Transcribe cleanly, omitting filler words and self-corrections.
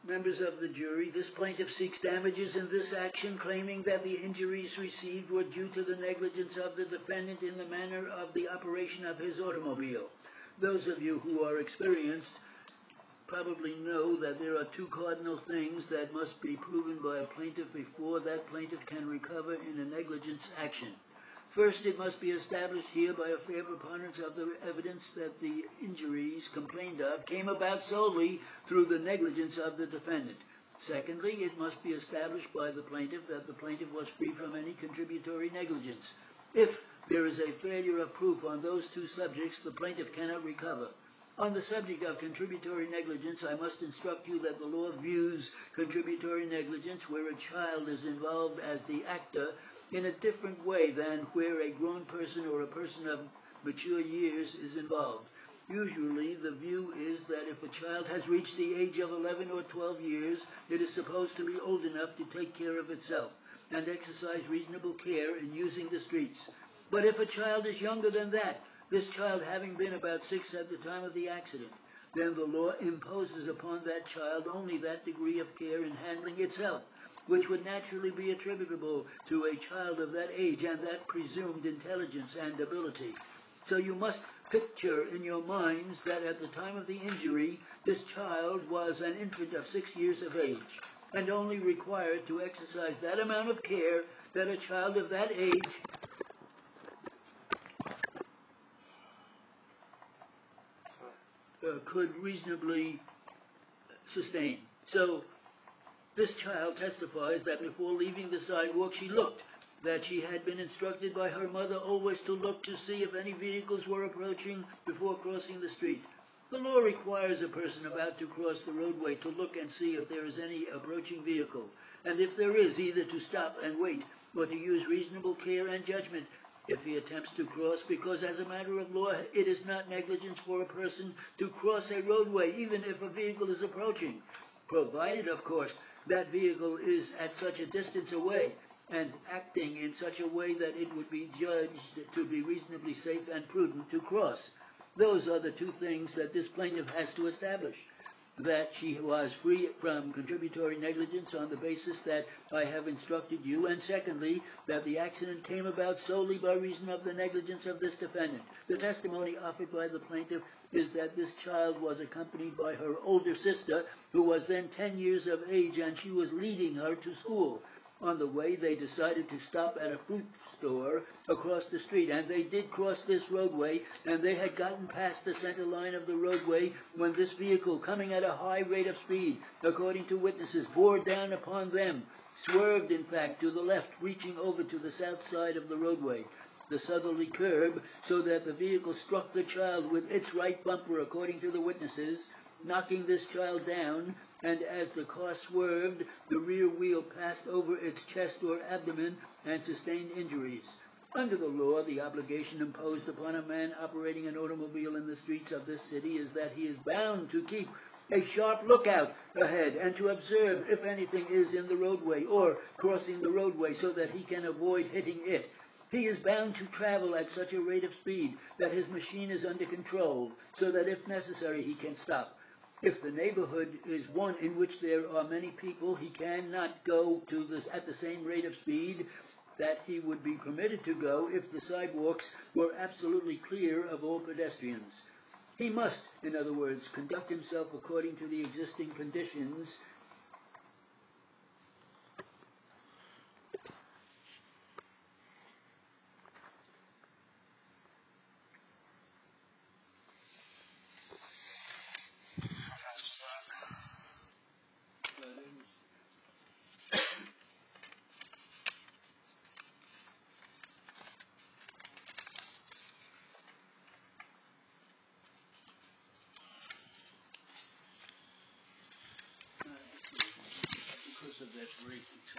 Members of the jury, this plaintiff seeks damages in this action, claiming that the injuries received were due to the negligence of the defendant in the manner of the operation of his automobile. Those of you who are experienced probably know that there are two cardinal things that must be proven by a plaintiff before that plaintiff can recover in a negligence action. First, it must be established here by a fair preponderance of the evidence that the injuries complained of came about solely through the negligence of the defendant. Secondly, it must be established by the plaintiff that the plaintiff was free from any contributory negligence. If there is a failure of proof on those two subjects, the plaintiff cannot recover. On the subject of contributory negligence, I must instruct you that the law views contributory negligence where a child is involved as the actor in a different way than where a grown person or a person of mature years is involved. Usually, the view is that if a child has reached the age of 11 or 12 years, it is supposed to be old enough to take care of itself and exercise reasonable care in using the streets. But if a child is younger than that, this child having been about 6 at the time of the accident, then the law imposes upon that child only that degree of care in handling itself, which would naturally be attributable to a child of that age and that presumed intelligence and ability. So you must picture in your minds that at the time of the injury, this child was an infant of 6 years of age, and only required to exercise that amount of care that a child of that age could reasonably sustain. So this child testifies that before leaving the sidewalk she looked, that she had been instructed by her mother always to look to see if any vehicles were approaching before crossing the street. The law requires a person about to cross the roadway to look and see if there is any approaching vehicle, and if there is, either to stop and wait or to use reasonable care and judgment if he attempts to cross, because as a matter of law it is not negligence for a person to cross a roadway even if a vehicle is approaching, provided, of course, that vehicle is at such a distance away and acting in such a way that it would be judged to be reasonably safe and prudent to cross. Those are the two things that this plaintiff has to establish: that she was free from contributory negligence on the basis that I have instructed you, and secondly, that the accident came about solely by reason of the negligence of this defendant. The testimony offered by the plaintiff is that this child was accompanied by her older sister, who was then 10 years of age, and she was leading her to school. On the way, they decided to stop at a fruit store across the street, and they did cross this roadway, and they had gotten past the center line of the roadway when this vehicle, coming at a high rate of speed, according to witnesses, bore down upon them, swerved, in fact, to the left, reaching over to the south side of the roadway, the southerly curb, so that the vehicle struck the child with its right bumper, according to the witnesses, knocking this child down, and as the car swerved, the rear wheel passed over its chest or abdomen and sustained injuries. Under the law, the obligation imposed upon a man operating an automobile in the streets of this city is that he is bound to keep a sharp lookout ahead and to observe if anything is in the roadway or crossing the roadway so that he can avoid hitting it. He is bound to travel at such a rate of speed that his machine is under control so that if necessary he can stop. If the neighborhood is one in which there are many people, he cannot go at the same rate of speed that he would be permitted to go if the sidewalks were absolutely clear of all pedestrians. He must, in other words, conduct himself according to the existing conditions because of that break. It's